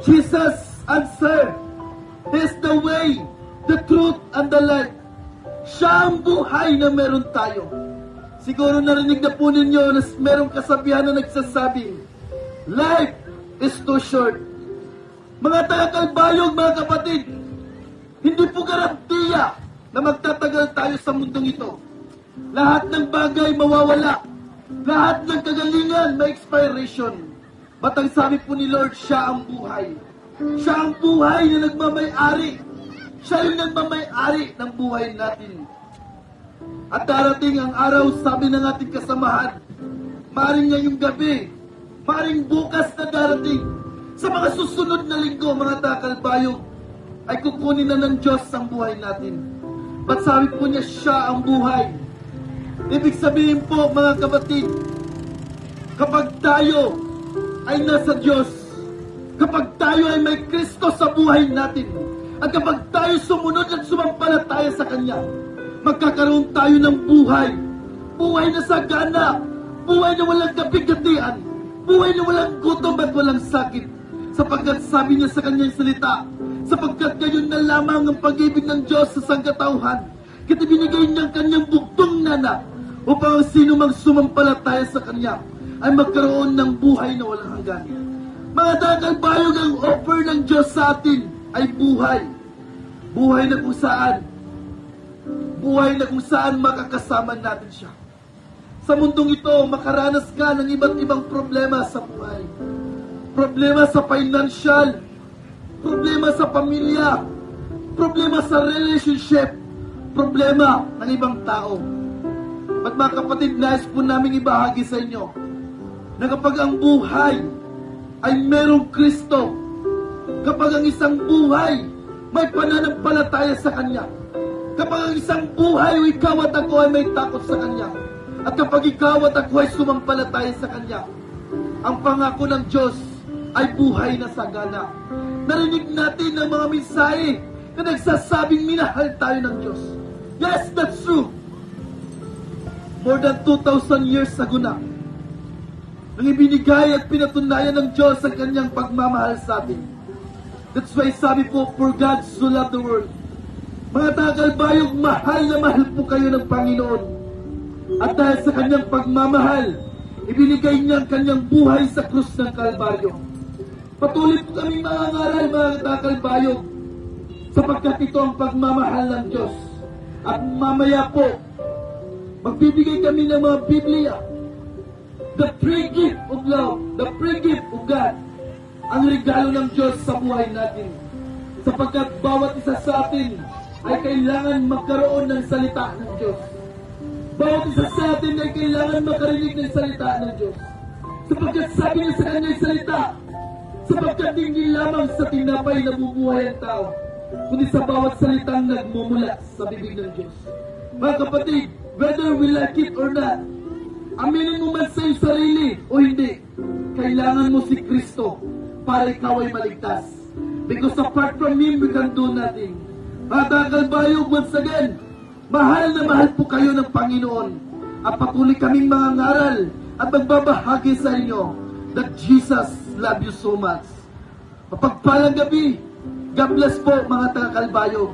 Jesus answered, He is the way, the truth, and the life. Siya ang buhay na meron tayo. Siguro narinig na po ninyo na merong kasabihan na nagsasabing, life is too short. Mga taga-Kalbayog, mga kapatid, hindi po garantiya na magtatagal tayo sa mundong ito. Lahat ng bagay mawawala. Lahat ng kagalingan may expiration. But ang sabi po ni Lord, siya ang buhay. Siya ang buhay na nagmamay-ari. Siya yung nagmamay-ari ng buhay natin. At darating ang araw, sabi ng ating kasamahan, maring ngayong gabi, maring bukas na darating, sa mga susunod na linggo, mga taga-Kalbayog, ay kukunin na ng Diyos ang buhay natin. But sabi po niya, siya ang buhay. Ibig sabihin po, mga kapatid, kapag tayo ay nasa Diyos, kapag tayo ay may Kristo sa buhay natin, at kapag tayo sumunod at sumampalataya sa Kanya, magkakaroon tayo ng buhay. Buhay na sagana, buhay na walang kapigatian, buhay na walang gutom at walang sakit. Sapagkat sabi niya sa Kanyang salita, sapagkat gayon na lamang ang pag-ibig ng Diyos sa sangkatauhan, kaya binigay niyang Kanyang bugtong na upang ang sino mang sumampalataya sa Kanya ay magkaroon ng buhay na walang hanggan. Mga taga-Kalbayog, ang offer ng Diyos sa atin ay buhay. Buhay na kung saan makakasama natin siya. Sa mundong ito, makaranas ka ng iba't ibang problema sa buhay. Problema sa financial, problema sa pamilya, problema sa relationship, problema ng ibang tao. At mga kapatid, nais po namin ibahagi sa inyo na kapag ang buhay ay merong Kristo, kapag ang isang buhay may pananampalataya sa Kanya, kapag ang isang buhay o ikaw at ako ay may takot sa Kanya, at kapag ikaw at ako ay sumampalataya sa Kanya, ang pangako ng Diyos ay buhay na sagana. Narinig natin ang mga mensahe na nagsasabing minahal tayo ng Diyos. Yes, that's true. More than 2,000 years ago na, nang ibinigay at pinatunayan ng Diyos ang Kanyang pagmamahal sa atin. That's why sabi po, for God so loved the world. Mga taga-Kalbayog, mahal na mahal po kayo ng Panginoon. At dahil sa Kanyang pagmamahal, ibinigay niya ang Kanyang buhay sa krus ng Kalbaryo. Patuloy po kaming mangangaral, mga taga-Kalbayog, sapagkat ito ang pagmamahal ng Diyos. At mamaya po, magbibigay kami ng mga Biblia. The free gift of love, the free gift of God, ang regalo ng Diyos sa buhay natin. Sapagkat bawat isa sa atin ay kailangan magkaroon ng salita ng Diyos. Bawat isa sa atin ay kailangan makarinig ng salita ng Diyos. Sapagkat sabi niya sa Kanyang salita, sapagkat hindi lamang sa tinapay nabubuhay ang tao, kundi sa bawat salitang nagmumula sa bibig ng Diyos. Mga kapatid, whether we like it or not, aminin mo man sa iyong sarili o hindi, kailangan mo si Kristo para ikaw ay maligtas. Because apart from Him, we can do nothing. Mga taga-Kalbayog, once again, mahal na mahal po kayo ng Panginoon. At patuloy kaming mga ngaral at magbabahagi sa inyo that Jesus loves you so much. Mapagpalang gabi. God bless po, mga taga-Kalbayog.